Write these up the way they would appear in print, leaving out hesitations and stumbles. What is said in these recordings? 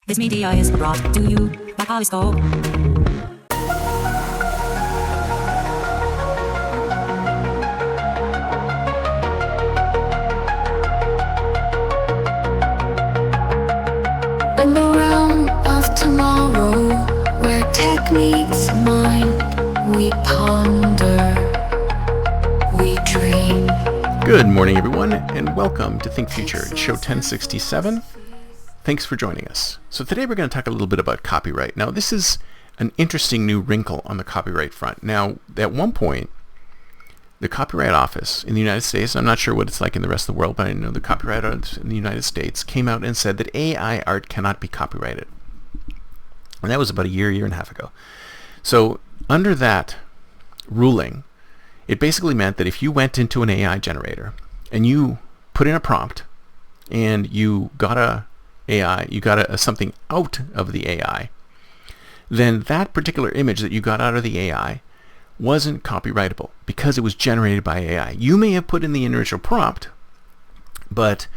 This media is brought to you by Polyscope. In the realm of tomorrow, where techniques mind, we ponder, we dream. Good morning, everyone, and welcome to Think Future. It's show 1067. Thanks for joining us. So today we're going to talk a little bit about copyright. Now, this is an interesting new wrinkle on the copyright front. Now, at one point, the Copyright Office in the United States, I'm not sure what it's like in the rest of the world, but I know the Copyright Office in the United States came out and said that AI art cannot be copyrighted. And that was about a year and a half ago. So under that ruling, it basically meant that if you went into an AI generator and you put in a prompt and you got something out of the AI, then that particular image that you got out of the AI wasn't copyrightable because it was generated by AI. You may have put in the initial prompt, but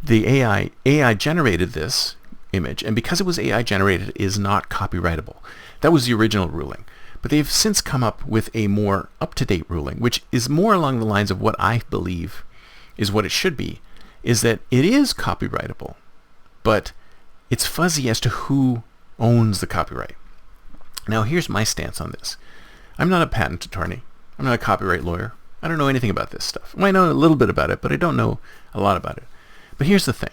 the AI generated this image, and because it was AI generated, it is not copyrightable. That was the original ruling. But they've since come up with a more up-to-date ruling, which is more along the lines of what I believe is what it should be, is that it is copyrightable, but it's fuzzy as to who owns the copyright. Now, here's my stance on this. I'm not a patent attorney. I'm not a copyright lawyer. I don't know anything about this stuff. I know a little bit about it, but I don't know a lot about it. But here's the thing,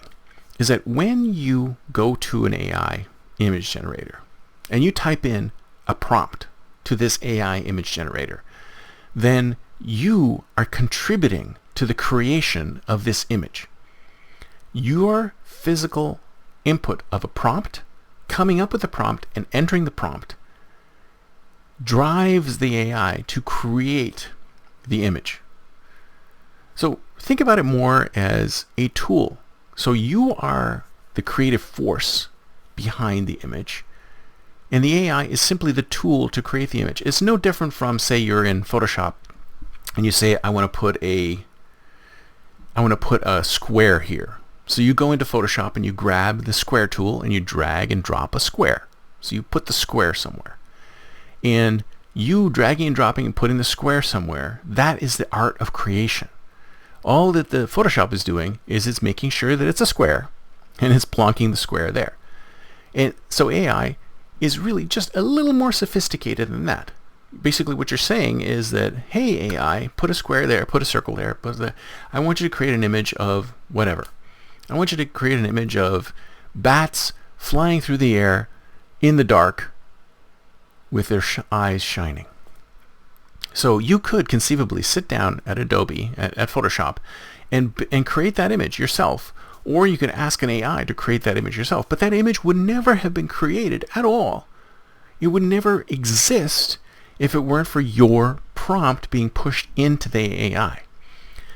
is that when you go to an AI image generator and you type in a prompt to this AI image generator, then you are contributing to the creation of this image. Your physical input of a prompt, coming up with a prompt and entering the prompt, drives the AI to create the image. So think about it more as a tool. So you are the creative force behind the image, and the AI is simply the tool to create the image. It's no different from, say, you're in Photoshop and you say, I want to put a square here. So you go into Photoshop and you grab the square tool and you drag and drop a square. So you put the square somewhere. And you dragging and dropping and putting the square somewhere, that is the art of creation. All that the Photoshop is doing is it's making sure that it's a square and it's plonking the square there. And so AI is really just a little more sophisticated than that. Basically what you're saying is that, hey AI, put a square there, put a circle there, I want you to create an image of whatever. I want you to create an image of bats flying through the air in the dark with their eyes shining. So you could conceivably sit down at Adobe, at Photoshop, and create that image yourself, or you could ask an AI to create that image yourself, but that image would never have been created at all. It would never exist if it weren't for your prompt being pushed into the AI.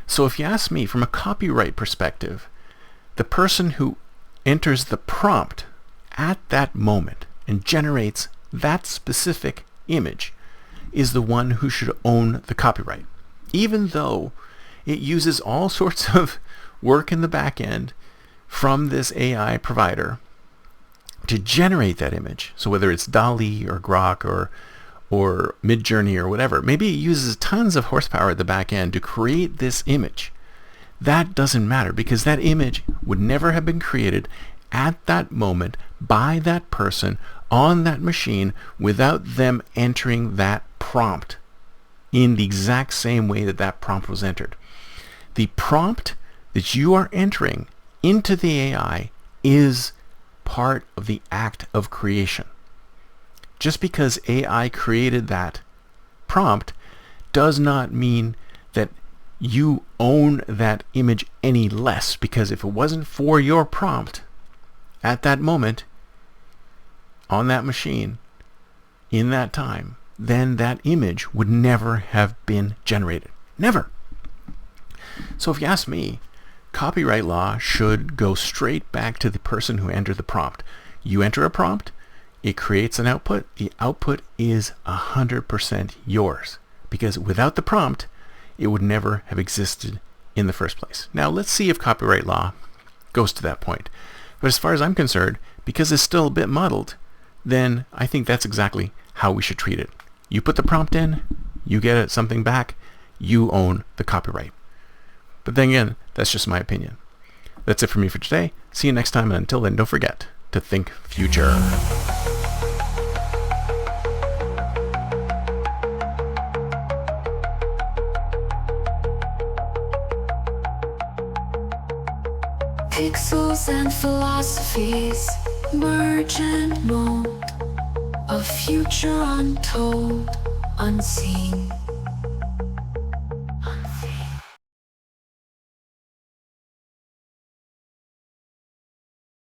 So if you ask me, from a copyright perspective, the person who enters the prompt at that moment and generates that specific image is the one who should own the copyright, even though it uses all sorts of work in the back end from this AI provider to generate that image. So whether it's DALL-E or Grok or Midjourney or whatever, maybe it uses tons of horsepower at the back end to create this image. That doesn't matter, because that image would never have been created at that moment by that person on that machine without them entering that prompt in the exact same way that that prompt was entered. The prompt that you are entering into the AI is part of the act of creation. Just because AI created that prompt does not mean that you own that image any less, because if it wasn't for your prompt at that moment on that machine in that time, then that image would never have been generated. Never. So if you ask me, copyright law should go straight back to the person who entered the prompt. You enter a prompt, it creates an output. The output is 100% yours, because without the prompt, it would never have existed in the first place. Now let's see if copyright law goes to that point. But as far as I'm concerned, because it's still a bit muddled, then I think that's exactly how we should treat it. You put the prompt in, you get something back, you own the copyright. But then again, that's just my opinion. That's it for me for today. See you next time, and until then, don't forget to think future. Pixels and philosophies merge and mold, a future untold, unseen.